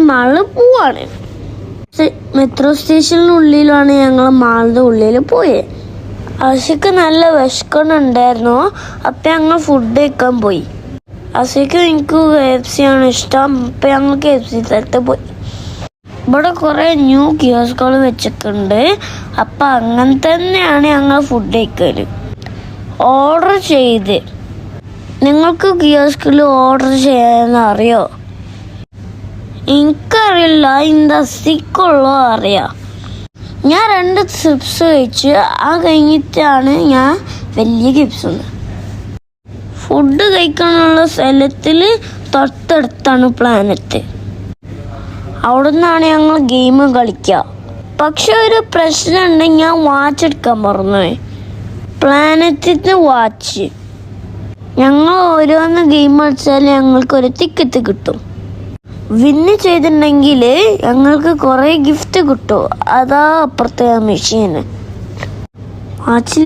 മാളിൽ പോവാണ്. മെട്രോ സ്റ്റേഷനുള്ളിലാണ് ഞങ്ങൾ മാളിൻ്റെ ഉള്ളിൽ പോയത്. ആശയ്ക്ക് നല്ല വിശക്കുന്നുണ്ടായിരുന്നു. അപ്പം ഞങ്ങൾ ഫുഡ് കഴിക്കാൻ പോയി. ആശയ്ക്കും എനിക്ക് KFC ആണ് ഇഷ്ടം. അപ്പം ഞങ്ങൾ KFC സ്ഥലത്ത് പോയി. ഇവിടെ കുറേ ന്യൂ കിയോസ്കുകൾ വെച്ചിട്ടുണ്ട്. അപ്പം അങ്ങനെ തന്നെയാണ് ഞങ്ങൾ ഫുഡ് കഴിക്കൽ. ഓർഡർ ചെയ്ത് നിങ്ങൾക്ക് കിയോസ്കിൽ ഓർഡർ ചെയ്യാമെന്ന് അറിയോ? എനിക്കറിയില്ല, இந்த സ്റ്റിക്കുള്ളോ അറിയാം. ഞാൻ 2 ചിപ്സ് കഴിച്ച് കഴിഞ്ഞിട്ടാണ് ഞാൻ വലിയ ചിപ്സ്. ഫുഡ് കഴിക്കാനുള്ള സ്ഥലത്തിൽ തൊട്ടടുത്താണ് പ്ലാനറ്റ്. അവിടെ നിന്നാണ് ഞങ്ങൾ ഗെയിം കളിക്കുക. പക്ഷെ ഒരു പ്രശ്നമുണ്ട്, ഞാൻ വാച്ച് എടുക്കാൻ മറന്നുപോയി. പ്ലാനറ്റിൻ്റെ വാച്ച്. ഞങ്ങൾ ഓരോന്ന് ഗെയിം കളിച്ചാൽ ഞങ്ങൾക്കൊരു ടിക്കറ്റ് കിട്ടും. വിന്ന് ചെയ്തിട്ടുണ്ടെങ്കിൽ ഞങ്ങൾക്ക് കുറേ ഗിഫ്റ്റ് കിട്ടും. അതാ അപ്പുറത്തെ മെഷീന് വാച്ചിൽ